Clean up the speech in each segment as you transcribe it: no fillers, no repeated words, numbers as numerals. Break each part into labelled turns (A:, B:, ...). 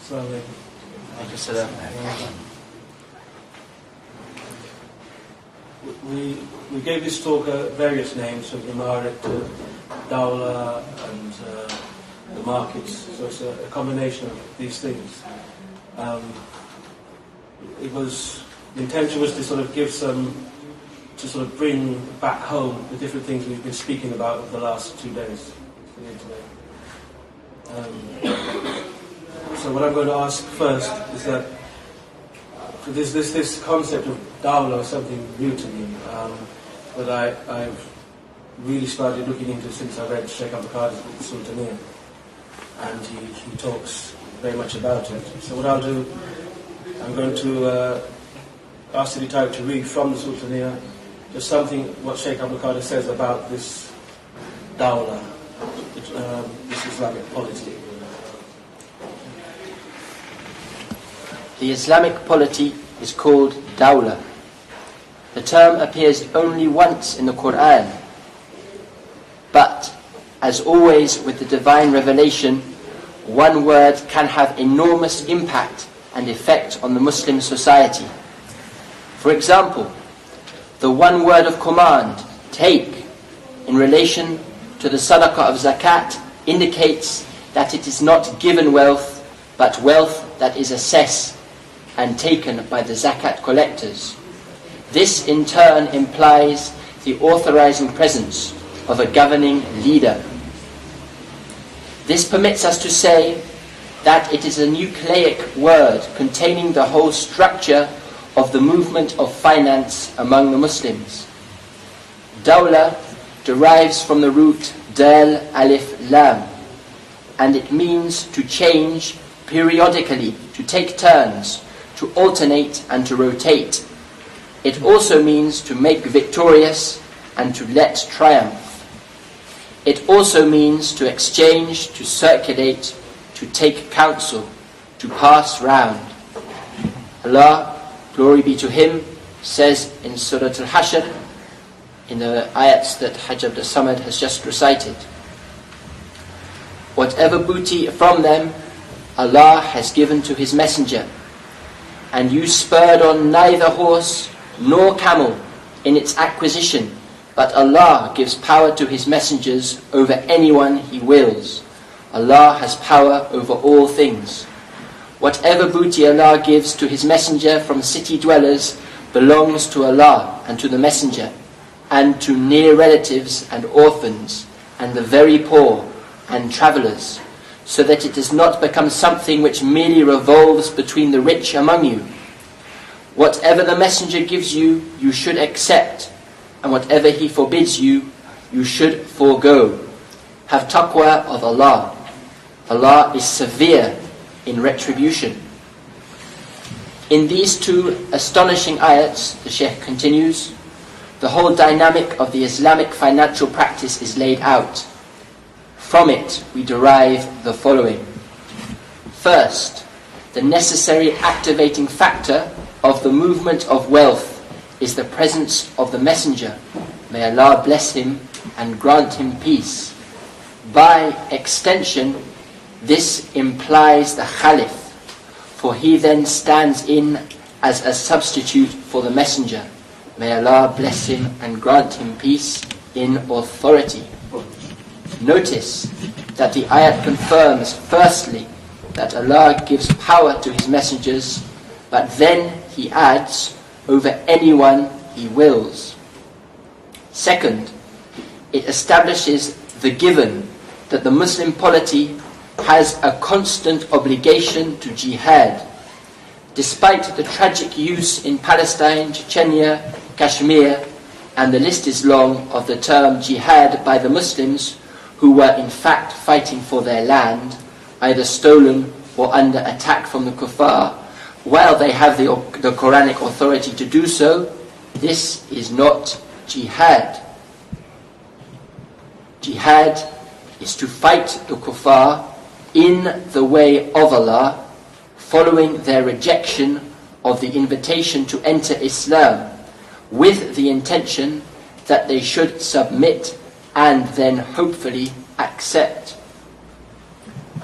A: So, we gave this talk various names, from Imarat to Dawla and the markets. So it's a combination of these things. The intention was to sort of give to sort of bring back home the different things we've been speaking about over the last 2 days. So what I'm going to ask first is that this concept of Dawla is something new to me that I've really started looking into since I read Sheikh Abdul-Qadir's book Sultaniyya, and he talks very much about it. So what I'll do, I'm going to ask the retired to read from the Sultaniyya just something what Sheikh Abdul-Qadir says about this Dawla, this Islamic polity.
B: The Islamic polity is called Dawla. The term appears only once in the Quran, but as always with the divine revelation, one word can have enormous impact and effect on the Muslim society. For example, the one word of command, take, in relation to the sadaqah of zakat, indicates that it is not given wealth, but wealth that is assessed and taken by the zakat collectors. This in turn implies the authorizing presence of a governing leader. This permits us to say that it is a nucleic word containing the whole structure of the movement of finance among the Muslims. Dawla derives from the root dal alif lam, and it means to change periodically, to take turns, to alternate and to rotate. It also means to make victorious and to let triumph. It also means to exchange, to circulate, to take counsel, to pass round. Allah, glory be to Him, says in Surah Al-Hashr, in the ayats that Hajj Abdul Samad has just recited, whatever booty from them Allah has given to His Messenger, and you spurred on neither horse nor camel in its acquisition, but Allah gives power to His messengers over anyone He wills. Allah has power over all things. Whatever booty Allah gives to His messenger from city dwellers belongs to Allah and to the messenger, and to near relatives and orphans, and the very poor and travellers, so that it does not become something which merely revolves between the rich among you. Whatever the messenger gives you, you should accept, and whatever he forbids you, you should forego. Have taqwa of Allah. Allah is severe in retribution. In these two astonishing ayats, the Shaykh continues, the whole dynamic of the Islamic financial practice is laid out. From it we derive the following. First, the necessary activating factor of the movement of wealth is the presence of the messenger. May Allah bless him and grant him peace. By extension, this implies the Caliph, for he then stands in as a substitute for the messenger. May Allah bless him and grant him peace in authority. Notice that the ayat confirms firstly that Allah gives power to His messengers, but then He adds, over anyone He wills. Second, it establishes the given that the Muslim polity has a constant obligation to jihad. Despite the tragic use in Palestine, Chechnya, Kashmir, and the list is long of the term jihad by the Muslims who were in fact fighting for their land, either stolen or under attack from the kuffar, while they have the Quranic authority to do so, this is not jihad. Jihad is to fight the kuffar in the way of Allah, following their rejection of the invitation to enter Islam, with the intention that they should submit and then hopefully accept.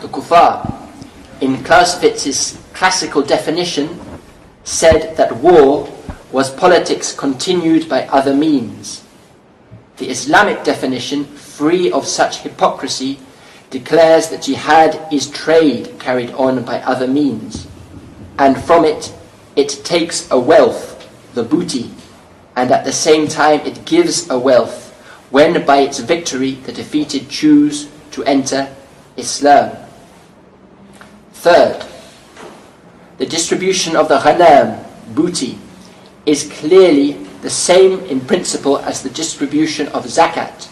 B: The kuffar, in Clausewitz's classical definition, said that war was politics continued by other means. The Islamic definition, free of such hypocrisy, declares that jihad is trade carried on by other means, and from it takes a wealth, the booty, and at the same time it gives a wealth when by its victory the defeated choose to enter Islam. Third, the distribution of the ghanam, booty, is clearly the same in principle as the distribution of zakat.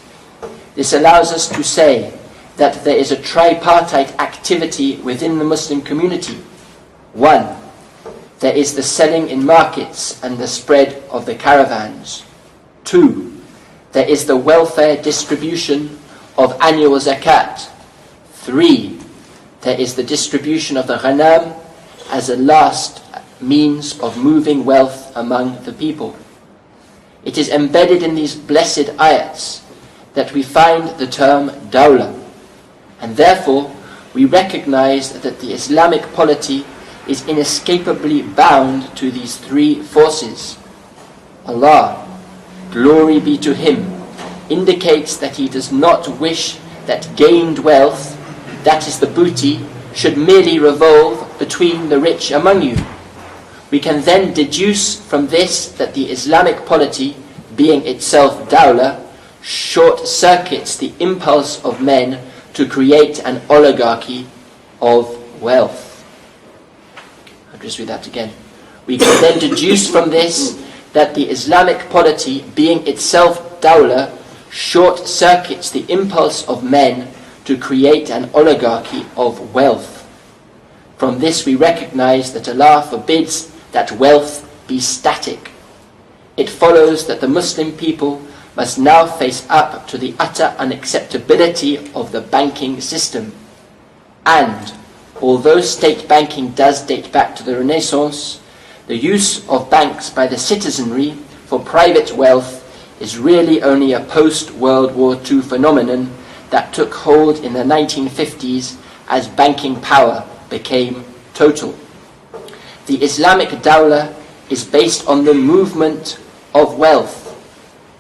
B: This allows us to say that there is a tripartite activity within the Muslim community. 1. There is the selling in markets and the spread of the caravans. 2. There is the welfare distribution of annual zakat. 3. There is the distribution of the ghanam as a last means of moving wealth among the people. It is embedded in these blessed ayats that we find the term Dawla, and therefore we recognize that the Islamic polity is inescapably bound to these three forces. Allah, glory be to Him, indicates that He does not wish that gained wealth, that is the booty, should merely revolve between the rich among you. We can then deduce from this that the Islamic polity, being itself Dawla, short-circuits the impulse of men to create an oligarchy of wealth. I'll just read that again. We can then deduce from this that the Islamic polity, being itself Dawla, short-circuits the impulse of men to create an oligarchy of wealth. From this we recognize that Allah forbids that wealth be static. It follows that the Muslim people must now face up to the utter unacceptability of the banking system. And, although state banking does date back to the Renaissance, the use of banks by the citizenry for private wealth is really only a post-World War II phenomenon that took hold in the 1950s as banking power became total. The Islamic Dawla is based on the movement of wealth,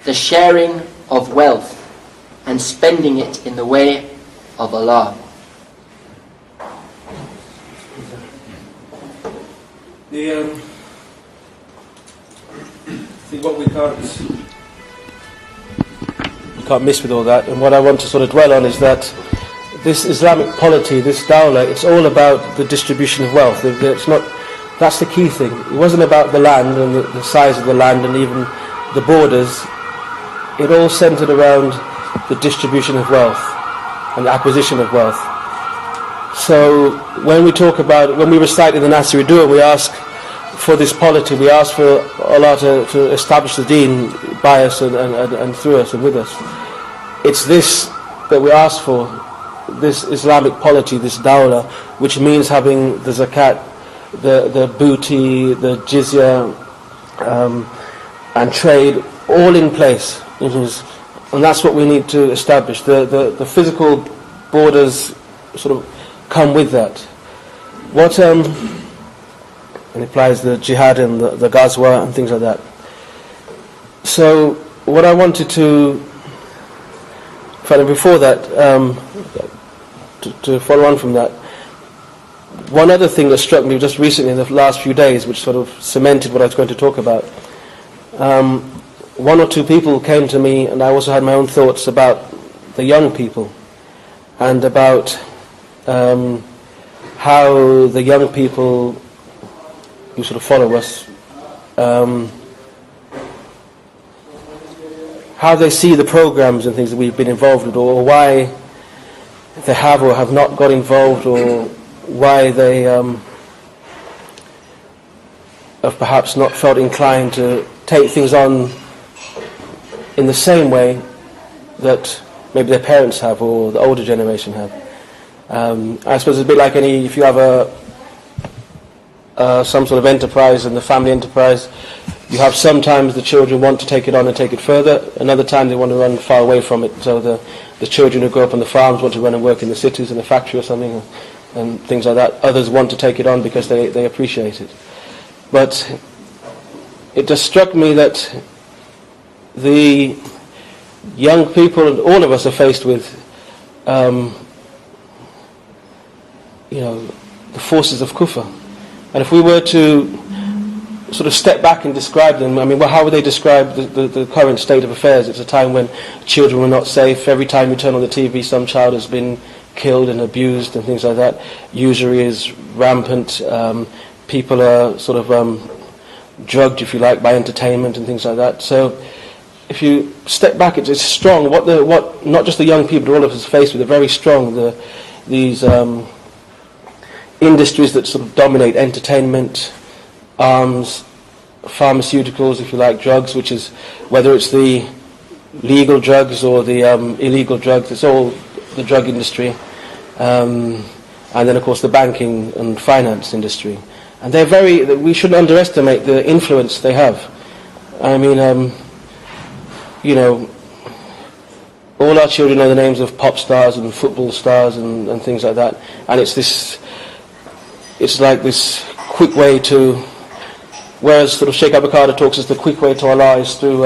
B: the sharing of wealth, and spending it in the way of Allah.
A: What we can't miss with all that, and what I want to sort of dwell on is that this Islamic polity, this Dawla, it's all about the distribution of wealth. It's not. That's the key thing. It wasn't about the land and the size of the land and even the borders. It all centered around the distribution of wealth and the acquisition of wealth. So when we recite in the Nasir Dua, we ask for this polity, we ask for Allah to establish the deen by us and through us and with us. It's this that we ask for, this Islamic polity, this Dawla, which means having the zakat, the booty, the jizya, and trade all in place. And that's what we need to establish. The physical borders sort of come with that. What and implies the jihad and the ghazwa and things like that. So what I wanted to before that, to follow on from that, one other thing that struck me just recently in the last few days, which sort of cemented what I was going to talk about, one or two people came to me, and I also had my own thoughts about the young people and about how the young people who sort of follow us, how they see the programs and things that we've been involved with, or why they have or have not got involved, or why they have perhaps not felt inclined to take things on in the same way that maybe their parents have or the older generation have. I suppose it's a bit like if you have some sort of enterprise, and the family enterprise, you have sometimes the children want to take it on and take it further, another time they want to run far away from it. So the children who grow up on the farms want to run and work in the cities in a factory or something. and things like that. Others want to take it on because they appreciate it. But it just struck me that the young people, and all of us, are faced with the forces of kufr. And if we were to sort of step back and describe them, I mean, how would they describe the current state of affairs? It's a time when children were not safe. Every time you turn on the TV, some child has been killed and abused and things like that. Usury is rampant. People are sort of drugged, if you like, by entertainment and things like that. So if you step back, it's strong. What not just the young people, but all of us are faced with, are very strong. These industries that sort of dominate entertainment, arms, pharmaceuticals, if you like, drugs, which is, whether it's the legal drugs or the illegal drugs, it's all the drug industry. And then, of course, the banking and finance industry. And we shouldn't underestimate the influence they have. I mean, all our children know the names of pop stars and football stars and things like that. And it's like this quick way to, whereas sort of Sheikh Abakada talks as the quick way to Allah is through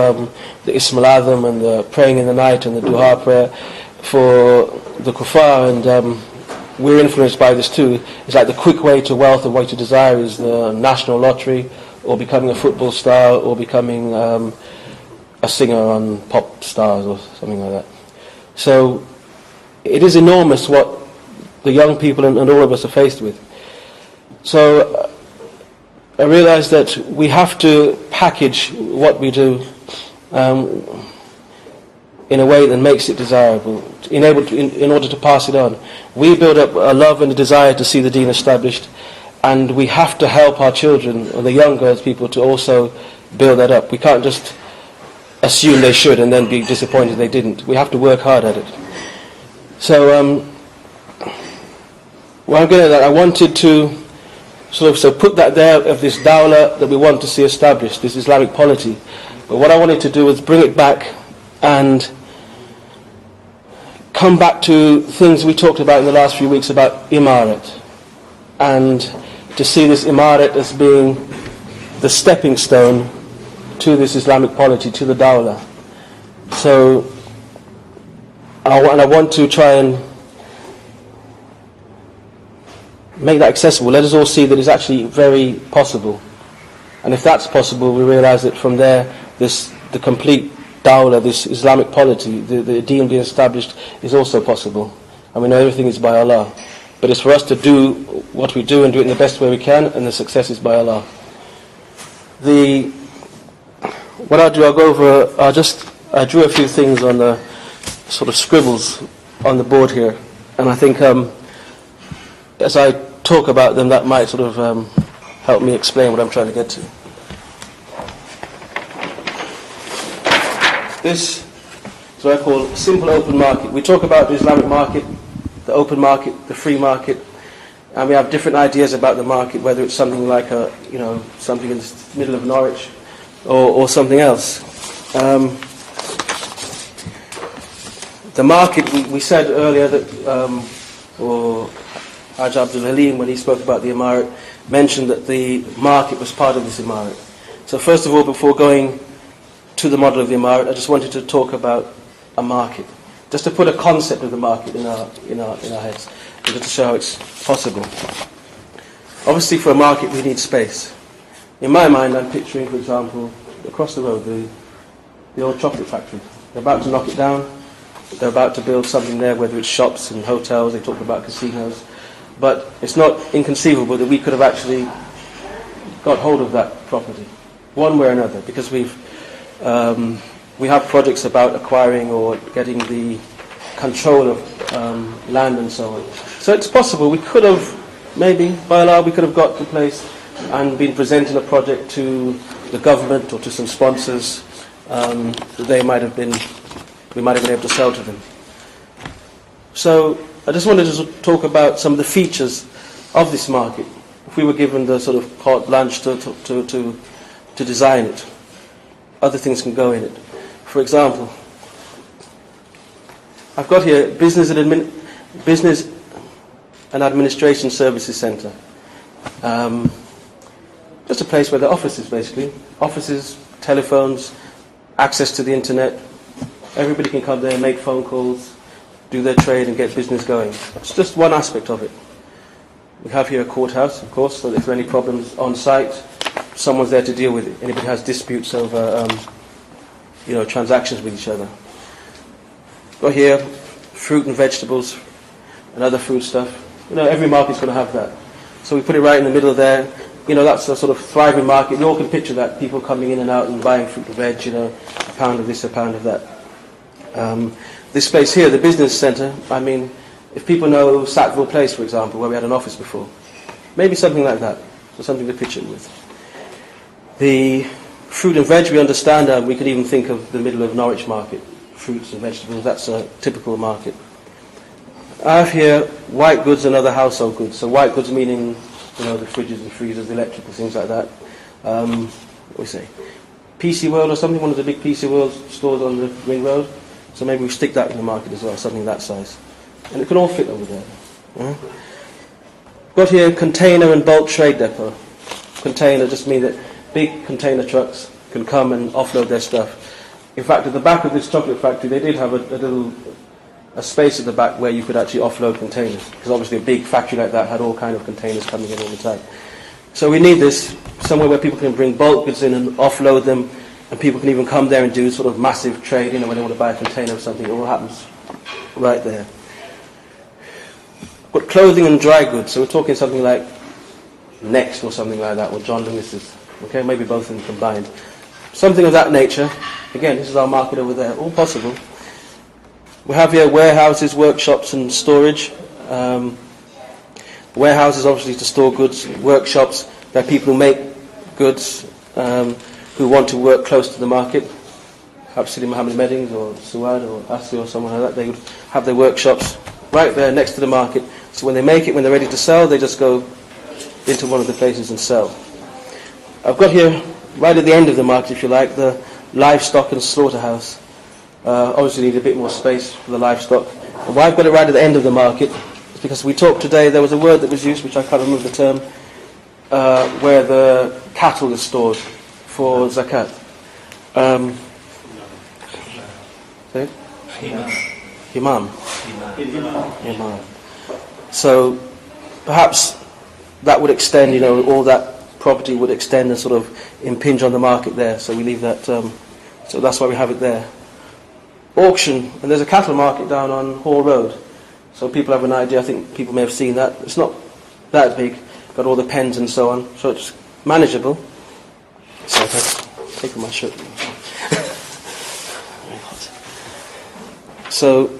A: the Ism al-Azam and the praying in the night and the duha prayer for the kuffar, and we're influenced by this too. It's like the quick way to wealth and way to desire is the national lottery, or becoming a football star, or becoming a singer on pop stars or something like that. So it is enormous what the young people and all of us are faced with. So I realised that we have to package what we do in a way that makes it desirable, in order to pass it on. We build up a love and a desire to see the deen established, and we have to help our children, or the younger people, to also build that up. We can't just assume they should and then be disappointed they didn't. We have to work hard at it. So I wanted to sort of put that there, of this Dawla that we want to see established, this Islamic polity. But what I wanted to do was bring it back and come back to things we talked about in the last few weeks about imarat, and to see this imarat as being the stepping stone to this Islamic polity, to the Dawla. So I want to try and make that accessible. Let us all see that it's actually very possible. And if that's possible, we realise that from there, the complete Dawla, this Islamic polity, the deen being established, is also possible. And we know everything is by Allah. But it's for us to do what we do and do it in the best way we can, and the success is by Allah. What I'll do, I'll go over, I drew a few things on the sort of scribbles on the board here. And I think as I talk about them, that might sort of help me explain what I'm trying to get to. This is what I call simple open market. We talk about the Islamic market, the open market, the free market, and we have different ideas about the market, whether it's something like something in the middle of Norwich or something else. The market, we said earlier that, or Hajj Abdul Halim, when he spoke about the Imarat, mentioned that the market was part of this Imarat. So first of all, before going to the model of the Imarat, I just wanted to talk about a market, just to put a concept of the market in our heads, just to show how it's possible. Obviously, for a market, we need space. In my mind, I'm picturing, for example, across the road, the old chocolate factory. They're about to knock it down. They're about to build something there, whether it's shops and hotels. They talk about casinos. But it's not inconceivable that we could have actually got hold of that property, one way or another, because we have projects about acquiring or getting the control of land and so on. So it's possible we could have, maybe by Allah, we could have got to a place and been presenting a project to the government or to some sponsors that we might have been able to sell to them. So I just wanted to talk about some of the features of this market. If we were given the sort of carte blanche to design it, other things can go in it. For example, I've got here business an administration services centre. Just a place where the offices, basically. Offices, telephones, access to the internet. Everybody can come there, make phone calls, do their trade and get business going. It's just one aspect of it. We have here a courthouse, of course, so if there are any problems on site, someone's there to deal with it. Anybody has disputes over transactions with each other. Got here fruit and vegetables and other food stuff. Every market's going to have that. So we put it right in the middle there. That's a sort of thriving market. You all can picture that, people coming in and out and buying fruit and veg, a pound of this, a pound of that. This space here, the business centre, if people know Sackville Place, for example, where we had an office before, maybe something like that, so something to picture it with. The fruit and veg, we understand, we could even think of the middle of Norwich market, fruits and vegetables, that's a typical market. I have here white goods and other household goods. So white goods meaning, the fridges and freezers, electrical, things like that. What do we say? PC World or something, one of the big PC World stores on the Ring Road. So maybe we stick that in the market as well, something that size. And it can all fit over there. Got here container and bulk trade depot. Container just means that big container trucks can come and offload their stuff. In fact, at the back of this chocolate factory, they did have a space at the back where you could actually offload containers, because obviously a big factory like that had all kind of containers coming in all the time. So we need this somewhere where people can bring bulk goods in and offload them, and people can even come there and do sort of massive trade, when they want to buy a container of something. It all happens right there. Got clothing and dry goods, so we're talking something like Next or something like that, or John Lewis's, okay, maybe both of them combined. Something of that nature. Again, this is our market over there, all possible. We have here warehouses, workshops and storage. Warehouses obviously to store goods, workshops where people make goods who want to work close to the market. Perhaps Sidi Mohammed Meddings or Suad or Asi or someone like that, they would have their workshops right there next to the market. So when they make it, when they're ready to sell, they just go into one of the places and sell. I've got here, right at the end of the market if you like, the livestock and slaughterhouse. Obviously need a bit more space for the livestock. And why I've got it right at the end of the market is because we talked today, there was a word that was used, which I can't remember the term, where the cattle is stored for zakat. Say it? Imam. So perhaps that would extend, all that property would extend and sort of impinge on the market there. So we leave that, so that's why we have it there. Auction, and there's a cattle market down on Hall Road. So people have an idea, I think people may have seen that. It's not that big, got all the pens and so on, so it's manageable. So I've taken my shirt. Very hot. So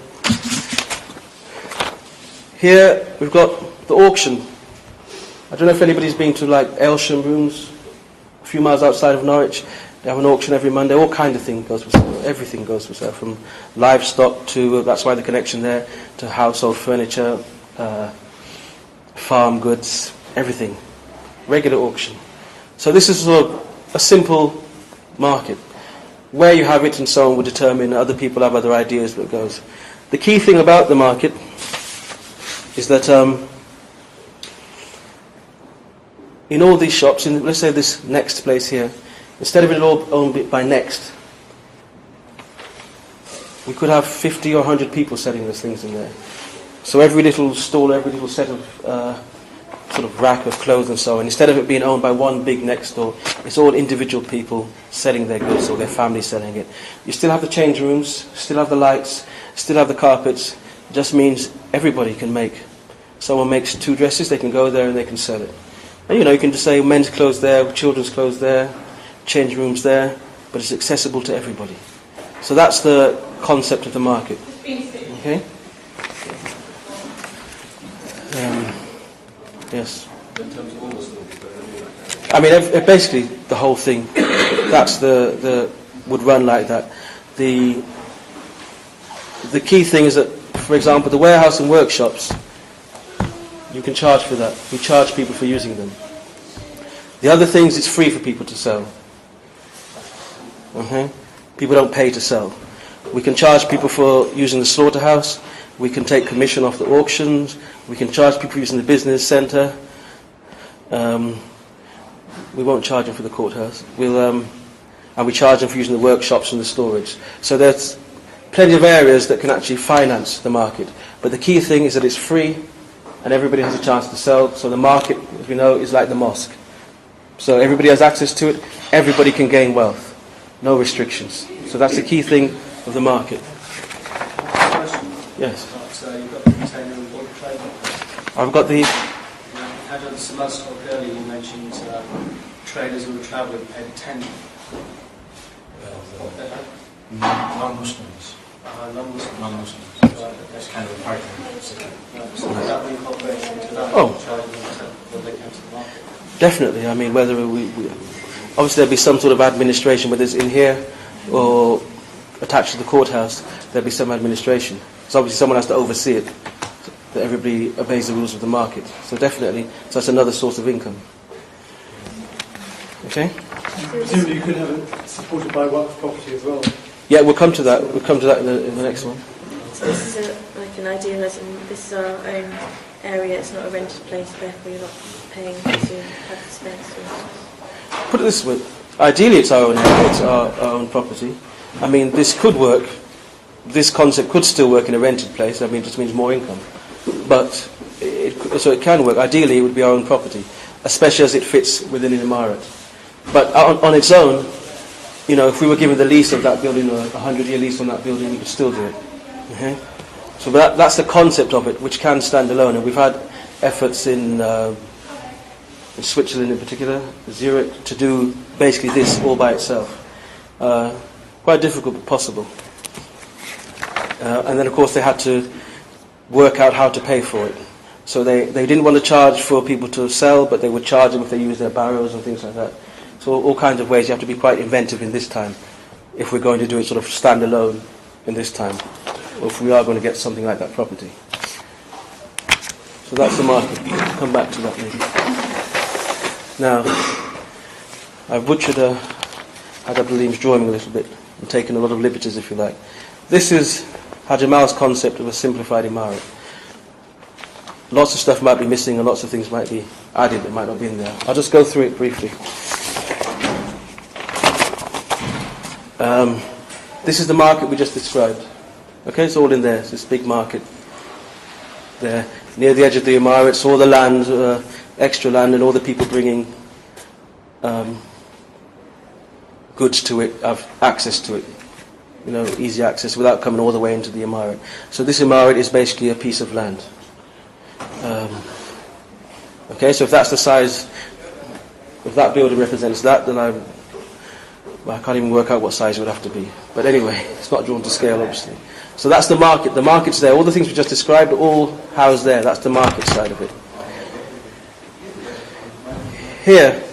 A: here we've got the auction. I don't know if anybody's been to like Aylsham Rooms, a few miles outside of Norwich. They have an auction every Monday. All kind of things goes for sale. Everything goes for sale, from livestock to, that's why the connection there, to household furniture, farm goods, everything. Regular auction. So this is sort of a simple market. Where you have it and so on will determine, other people have other ideas that goes. The key thing about the market is that in all these shops, in let's say this Next place here, instead of it all owned by Next, we could have 50 or 100 people selling those things in there. So every little stall, every little set of sort of rack of clothes and so on, instead of it being owned by one big Next store, it's all individual people selling their goods or their family selling it. You still have the change rooms, still have the lights, still have the carpets. It just means everybody can make. Someone makes 2 dresses, they can go there and they can sell it. And you can just say men's clothes there, children's clothes there, change rooms there, but it's accessible to everybody. So that's the concept of the market. Okay? Yes. I mean, basically the whole thing. That's the would run like that. The key thing is that, for example, the warehouse and workshops, you can charge for that. We charge people for using them. The other things, it's free for people to sell. People don't pay to sell. We can charge people for using the slaughterhouse, We can take commission off the auctions. We can charge people using the business centre. We won't charge them for the courthouse. And we charge them for using the workshops and the storage. So there's plenty of areas that can actually finance the market. But the key thing is that it's free and everybody has a chance to sell. So the market, as we know, is like the mosque. So everybody has access to it. Everybody can gain wealth. No restrictions. So that's the key thing of the market. Yes.
C: So you've got the container and water trade.
A: I've got the...
C: You had on some other talk earlier, you mentioned traders who were travelling paid 10.
D: Non-Muslims.
C: Non-Muslims.
D: Non-Muslims.
C: Right, okay.
D: It's kind of a partner.
C: So would that be incorporated into that?
A: Oh.
C: When they came to the market?
A: Definitely. I mean, whether we obviously there'll be some sort of administration, whether it's in here or attached to the courthouse, there'll be some administration. So obviously someone has to oversee it, that everybody obeys the rules of the market. So definitely, so that's another source of income. Okay?
E: Presumably you could have it supported by work property as well.
A: Yeah, we'll come to that. We'll come to that in the next one.
F: So this is like an ideal, as in this is our own area, it's not a rented place, therefore you're not paying to have the space.
A: Put it this way, ideally it's our own area, it's our own property. I mean, this could work, this concept could still work in a rented place, I mean, it just means more income. But, so it can work, ideally it would be our own property, especially as it fits within an Emirate. But on its own, you know, if we were given the lease of that building, or a 100-year lease on that building, we could still do it. Okay? So that's the concept of it, which can stand alone. And we've had efforts in Switzerland in particular, Zurich, to do basically this all by itself. Quite difficult, but possible. And then, of course, they had to work out how to pay for it. So they didn't want to charge for people to sell, but they would charge them if they used their barrows and things like that. So all kinds of ways. You have to be quite inventive in this time if we're going to do it sort of standalone in this time, or if we are going to get something like that property. So that's the market. We'll come back to that maybe. Now, I've butchered Ad Abdalhakim's drawing a little bit and taken a lot of liberties, if you like. This is Hajamal's concept of a simplified Emirate. Lots of stuff might be missing and lots of things might be added that might not be in there. I'll just go through it briefly. This is the market we just described. Okay, it's all in there. It's this big market there, near the edge of the Emirates, all the land, extra land, and all the people bringing goods to it, have access to it. You know, easy access without coming all the way into the Emirate. So this Emirate is basically a piece of land. Okay, so if that's the size, if that building represents that, then I can't even work out what size it would have to be. But anyway, it's not drawn to scale, obviously. So that's the market. The market's there. All the things we just described are all housed there. That's the market side of it. Here,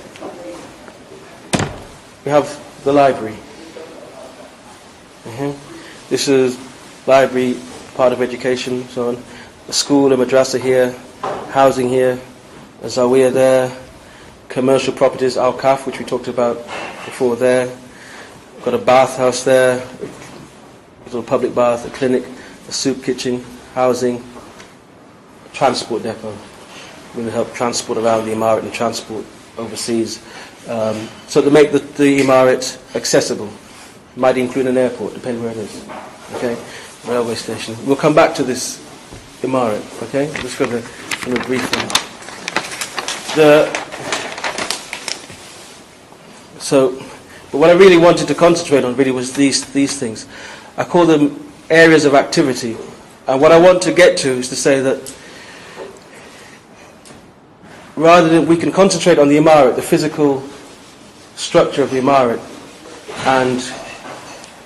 A: we have the library. This is library, part of education, so on. A school, a madrasa here, housing here, a zawiya there, commercial properties, al-Kaf, which we talked about before there. Got a bathhouse there, a little public bath, a clinic, a soup kitchen, housing, a transport depot. We're going to help transport around the Emirate and transport overseas. So to make the Emirate accessible. Might include an airport, depending where it is. Okay, railway station. We'll come back to this Emirate. Okay, just going to briefly. But what I really wanted to concentrate on really was these things. I call them areas of activity, and what I want to get to is to say that rather than we can concentrate on the Emirate, the physical structure of the Emirate, and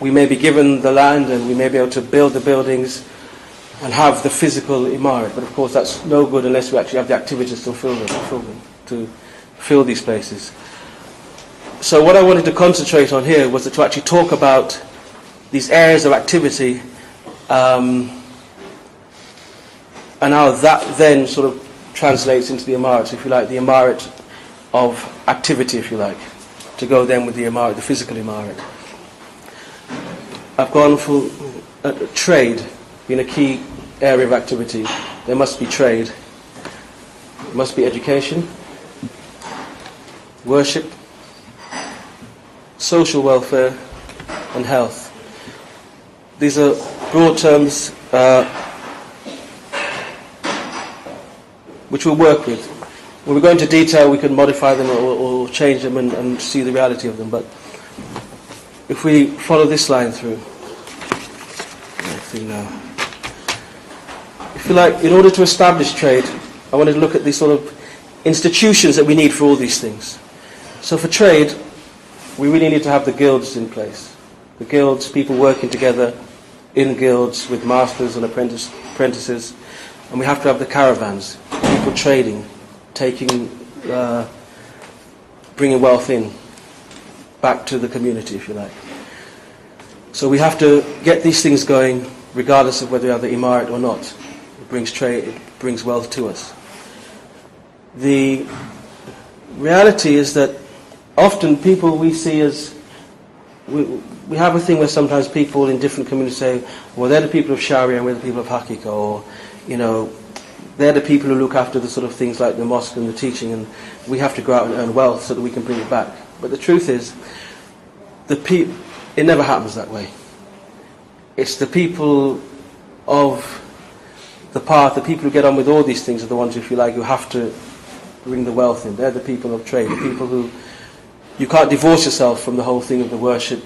A: we may be given the land and we may be able to build the buildings and have the physical Emirate, but of course that's no good unless we actually have the activities to fill these places. So what I wanted to concentrate on here was to actually talk about these areas of activity and how that then sort of translates into the Emirate, if you like, the Emirate of activity, if you like, to go then with the Emirate, the physical Emirate. I've gone for trade being a key area of activity, there must be trade, there must be education, worship, social welfare, and health. These are broad terms which we'll work with. When we go into detail, we can modify them or change them and see the reality of them. But if we follow this line through, if you like, in order to establish trade, I wanted to look at these sort of institutions that we need for all these things. So for trade, we really need to have the guilds in place. The guilds, people working together in guilds with masters and apprentices. And we have to have the caravans, people trading, bringing wealth in, back to the community, if you like. So we have to get these things going, regardless of whether we have the emirate or not. It brings trade, it brings wealth to us. The reality is that often people we see as, we have a thing where sometimes people in different communities say, well, they're the people of Sharia and we're the people of Hakika, or, you know, they're the people who look after the sort of things like the mosque and the teaching, and we have to go out and earn wealth so that we can bring it back. But the truth is, it never happens that way. It's the people of the path, the people who get on with all these things are the ones, if you like, who have to bring the wealth in. They're the people of trade, the people who, you can't divorce yourself from the whole thing of the worship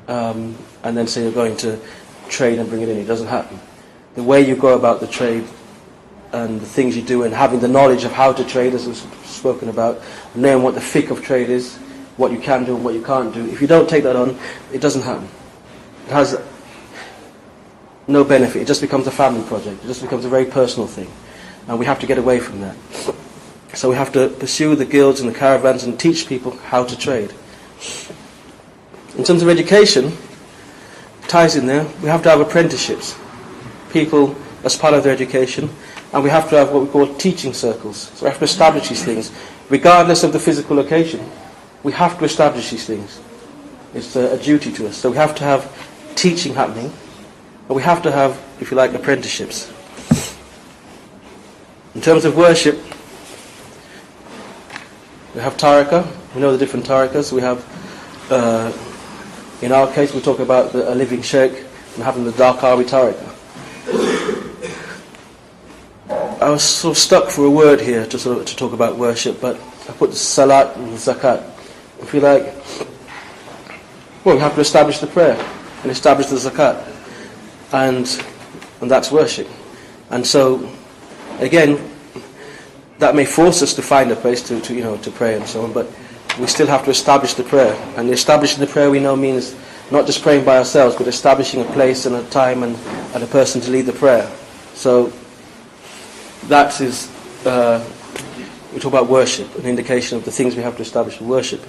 A: and then say you're going to trade and bring it in. It doesn't happen. The way you go about the trade and the things you do, and having the knowledge of how to trade, as was spoken about, knowing what the fiqh of trade is, what you can do and what you can't do. If you don't take that on, it doesn't happen. It has no benefit. It just becomes a family project. It just becomes a very personal thing. And we have to get away from that. So we have to pursue the guilds and the caravans and teach people how to trade. In terms of education, it ties in there. We have to have apprenticeships. People as part of their education. And we have to have what we call teaching circles. So we have to establish these things. Regardless of the physical location, we have to establish these things. It's a duty to us. So we have to have teaching happening. And we have to have, if you like, apprenticeships. In terms of worship, we have tariqah. We know the different tariqahs. We have, in our case, we talk about a living sheikh and having the Darqawi tariqah. I was sort of stuck for a word here to talk about worship, but I put the salat and the zakat. If you like, well, we have to establish the prayer and establish the zakat, and that's worship. And so, again, that may force us to find a place to pray and so on, but we still have to establish the prayer. And establishing the prayer, we know, means not just praying by ourselves, but establishing a place and a time and a person to lead the prayer. So that is, we talk about worship, an indication of the things we have to establish for worship.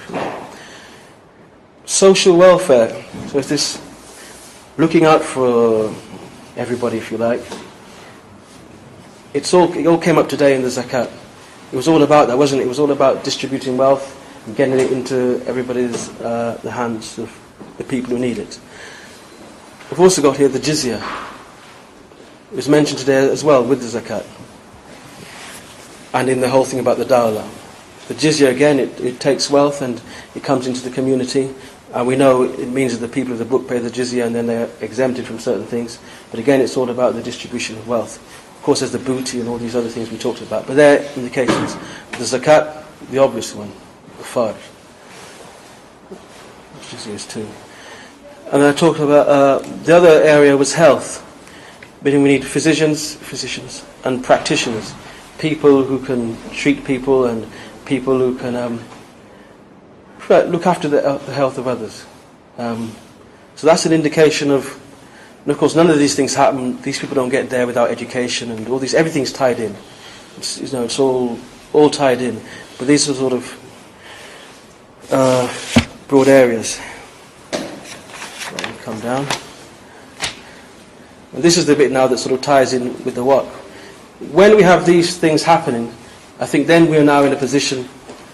A: Social welfare, so it's this looking out for everybody, if you like. It all came up today in the zakat. It was all about that, wasn't it? It was all about distributing wealth and getting it into everybody's the hands of the people who need it. We've also got here the jizya. It was mentioned today as well with the zakat. And in the whole thing about the Dawla. The jizya, again, it takes wealth and it comes into the community. And we know it means that the people of the book pay the jizya and then they're exempted from certain things. But again, it's all about the distribution of wealth. Of course, there's the booty and all these other things we talked about. But they're indications. The zakat, the obvious one, the farj. Jizya is too. And then I talked about, the other area was health. Meaning we need physicians, and practitioners. People who can treat people and people who can look after the health of others. So that's an indication of, and of course none of these things happen, these people don't get there without education and all these, everything's tied in. It's all tied in. But these are sort of broad areas. Let me come down. And this is the bit now that sort of ties in with the what. When we have these things happening, I think then we are now in a position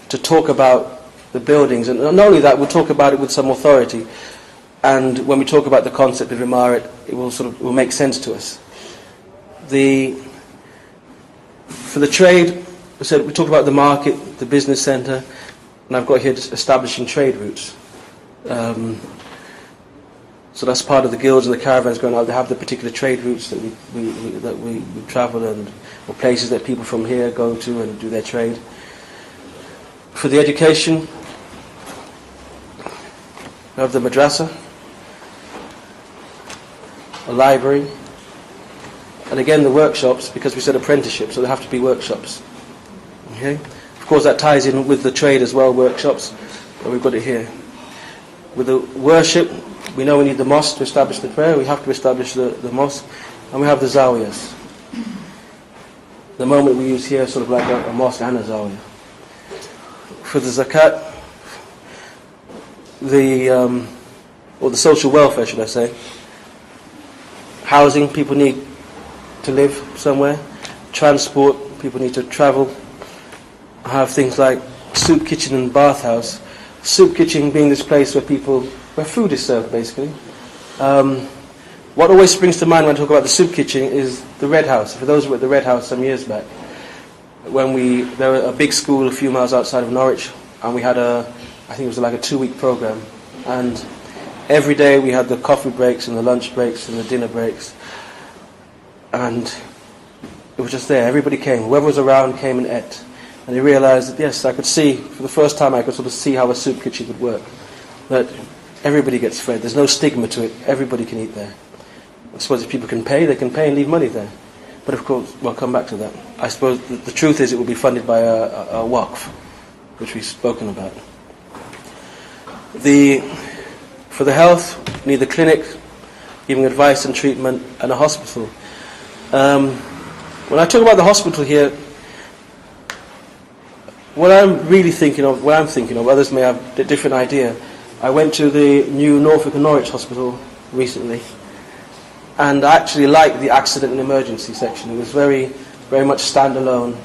A: to talk about the buildings. And not only that, we'll talk about it with some authority. And when we talk about the concept of emirate, it will make sense to us. For the trade, so we talked about the market, the business centre, and I've got here just establishing trade routes. So that's part of the guilds and the caravans going out. They have the particular trade routes that we travel, or places that people from here go to and do their trade. For the education, we have the madrasa, a library, and again the workshops, because we said apprenticeship, so there have to be workshops. Okay? Of course that ties in with the trade as well, workshops, but we've got it here. With the worship, we know we need the mosque to establish the prayer, we have to establish the mosque, and we have the zawiyas. The moment we use here sort of like a mosque and a zawiya. For the zakat, or the social welfare, should I say, housing, people need to live somewhere. Transport, people need to travel. Have things like soup kitchen and bathhouse. Soup kitchen being this place where food is served, basically. What always springs to mind when I talk about the soup kitchen is the Red House. For those who were at the Red House some years back, when there was a big school a few miles outside of Norwich, and we had I think it was like a 2-week program, and every day we had the coffee breaks and the lunch breaks and the dinner breaks, and it was just there. Everybody came. Whoever was around came and ate. And they realised that, yes, I could see, for the first time I could sort of see how a soup kitchen would work. That everybody gets fed. There's no stigma to it. Everybody can eat there. I suppose if people can pay, they can pay and leave money there. But of course, we'll come back to that. I suppose the truth is it will be funded by a waqf, which we've spoken about. For the health, we need the clinic, giving advice and treatment, and a hospital. When I talk about the hospital here, what I'm thinking of, others may have a different idea. I went to the new Norfolk and Norwich hospital recently, and I actually liked the accident and emergency section. It was very, very much standalone.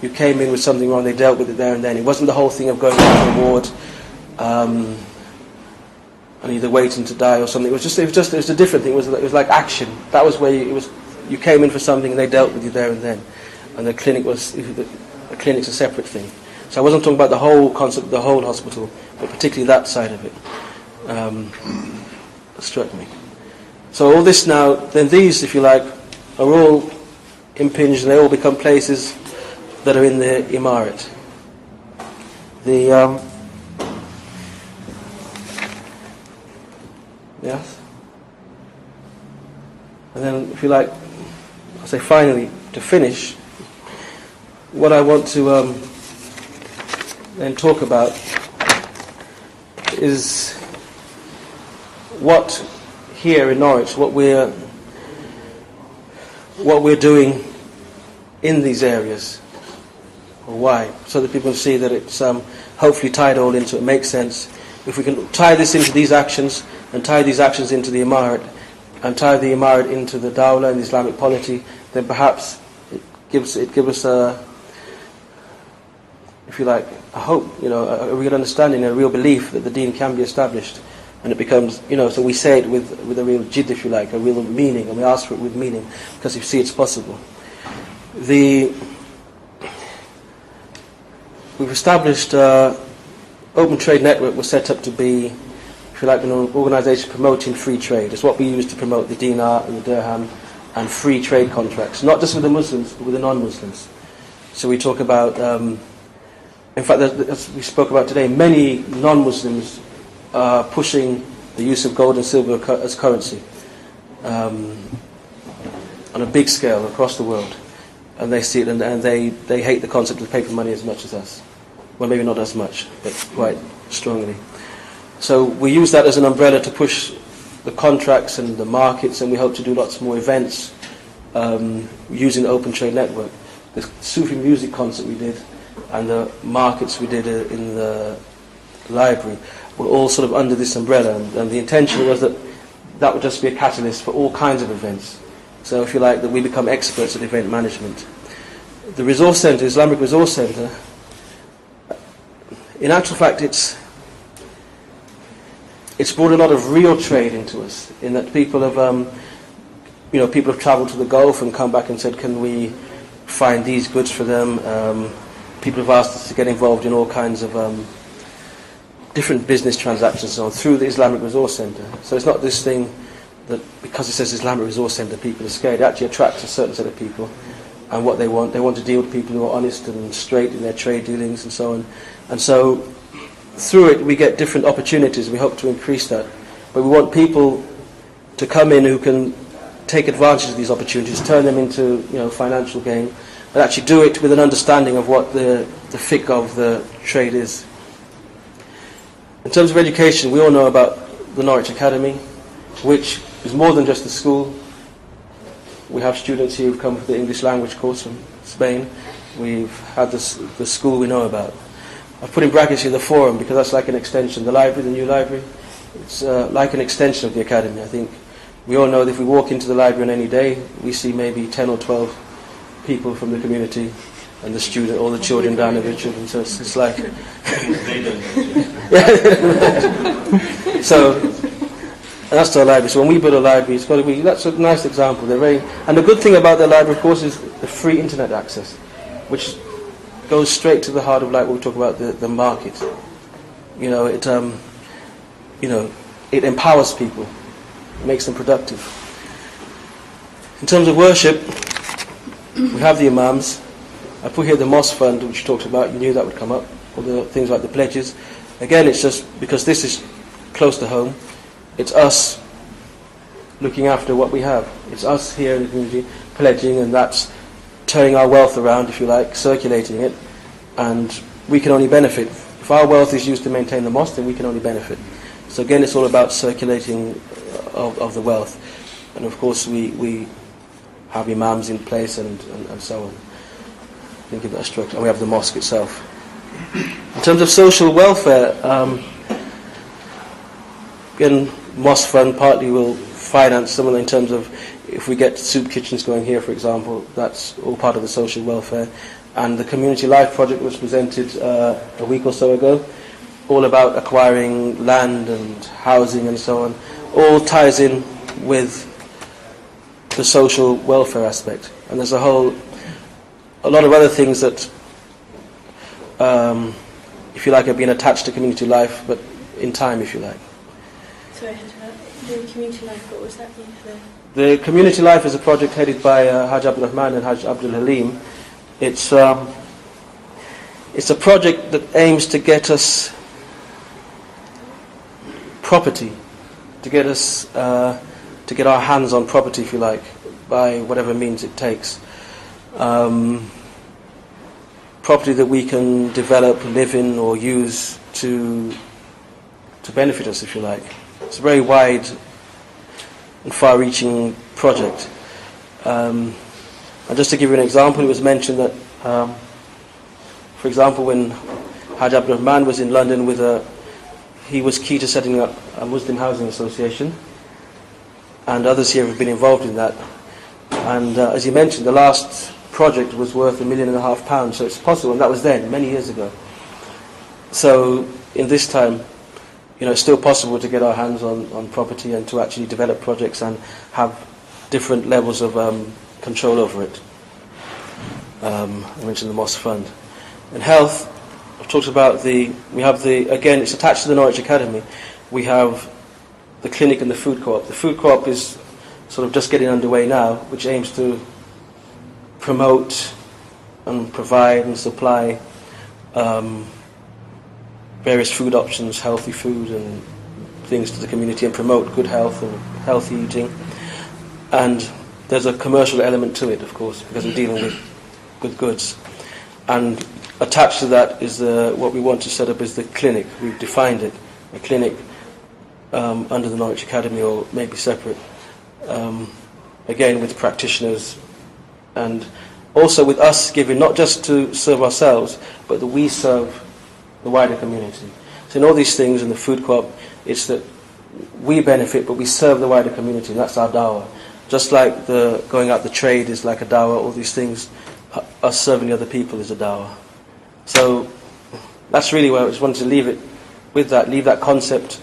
A: You came in with something wrong, they dealt with it there and then. It wasn't the whole thing of going to the ward and either waiting to die or something. It was a different thing. It was like action. That was where you came in for something and they dealt with you there and then. And the clinic's a separate thing. So I wasn't talking about the whole concept of the whole hospital, but particularly that side of it. That struck me. So all this now, then these, if you like, are all impinged, and they all become places that are in the Imarat. Yes? And then, if you like, I'll say finally, to finish, what I want to then talk about is what here in Norwich, what we're doing in these areas, or why, so that people can see that it's hopefully tied all into it, makes sense. If we can tie this into these actions, and tie these actions into the Imarat, and tie the Imarat into the Dawla and the Islamic polity, then perhaps it gives us a, if you like, a hope, a real understanding, a real belief that the deen can be established. And it becomes, so we say it with a real jidd, if you like, a real meaning, and we ask for it with meaning, because you see it's possible. We've established Open Trade Network was set up to be, if you like, an organisation promoting free trade. It's what we use to promote the dinar and the dirham and free trade contracts, not just with the Muslims, but with the non-Muslims. So we talk about, in fact, as we spoke about today, many non-Muslims are pushing the use of gold and silver as currency on a big scale across the world, and they see it, and they hate the concept of paper money as much as us. Well, maybe not as much, but quite strongly. So we use that as an umbrella to push the contracts and the markets, and we hope to do lots more events using the Open Trade Network. The Sufi music concert we did, and the markets we did in the library, were all sort of under this umbrella, and the intention was that would just be a catalyst for all kinds of events. So if you like, that we become experts at event management. The Resource Centre, Islamic Resource Centre, in actual fact it's brought a lot of real trade into us, in that people have people have travelled to the Gulf and come back and said, can we find these goods for them? People have asked us to get involved in all kinds of different business transactions and so on through the Islamic Resource Centre. So it's not this thing that because it says Islamic Resource Centre, people are scared. It actually attracts a certain set of people, and what they want to deal with people who are honest and straight in their trade dealings and so on. And so through it we get different opportunities. We hope to increase that, but we want people to come in who can take advantage of these opportunities, turn them into financial gain, but actually do it with an understanding of what the fiqh of the trade is. In terms of education, we all know about the Norwich Academy, which is more than just a school. We have students here who've come for the English language course from Spain. We've had the school we know about. I've put in brackets here the forum because that's like an extension. The library, the new library, it's like an extension of the academy. I think we all know that if we walk into the library on any day, we see maybe 10 or 12 people from the community and the student, all the children down there, the children. So it's like... So, and that's our library. So when we build a library, it's got to be, that's a nice example. And the good thing about the library, of course, is the free internet access, which goes straight to the heart of like what we talk about the market. It empowers people, it makes them productive. In terms of worship, we have the imams. I put here the mosque fund, which you talked about. You knew that would come up. All the things like the pledges. Again, it's just because this is close to home. It's us looking after what we have. It's us here in the community pledging, and that's turning our wealth around, if you like, circulating it, and we can only benefit. If our wealth is used to maintain the mosque, then we can only benefit. So again, it's all about circulating of the wealth. And of course, we have imams in place and so on. Think of that structure. And we have the mosque itself. In terms of social welfare, again, mosque fund partly will finance some of it in terms of if we get soup kitchens going here, for example, that's all part of the social welfare. And the Community Life project was presented a week or so ago, all about acquiring land and housing and so on, all ties in with the social welfare aspect. And there's a lot of other things that, if you like, have been attached to community life, but in time, if you like.
F: Sorry, the community life, what was that mean for?
A: The community life is a project headed by Hajj Abdul Rahman and Hajj Abdul Halim. It's a project that aims to get us property, to get us to get our hands on property, if you like, by whatever means it takes. Property that we can develop, live in, or use to benefit us, if you like. It's a very wide and far-reaching project. And just to give you an example, it was mentioned that, for example, when Hajj Abdul Rahman was in London he was key to setting up a Muslim Housing Association, and others here have been involved in that. And as he mentioned, the last project was worth £1.5 million, so it's possible, and that was then, many years ago. So in this time, it's still possible to get our hands on property and to actually develop projects and have different levels of control over it. I mentioned the Mosque Fund. In health, I've talked about again, it's attached to the Norwich Academy. We have the clinic and the food co-op. The food co-op is sort of just getting underway now, which aims to promote and provide and supply various food options, healthy food and things to the community, and promote good health and healthy eating. And there's a commercial element to it, of course, because we're dealing with goods. And attached to that is what we want to set up is the clinic. We've defined it, a clinic under the Norwich Academy, or maybe separate, again with practitioners, and also with us giving, not just to serve ourselves, but that we serve the wider community. So in all these things, in the food co-op, it's that we benefit, but we serve the wider community, and that's our Dawla. Just like the going out the trade is like a Dawla, all these things, us serving the other people is a Dawla. So that's really where I just wanted to leave it with that, leave that concept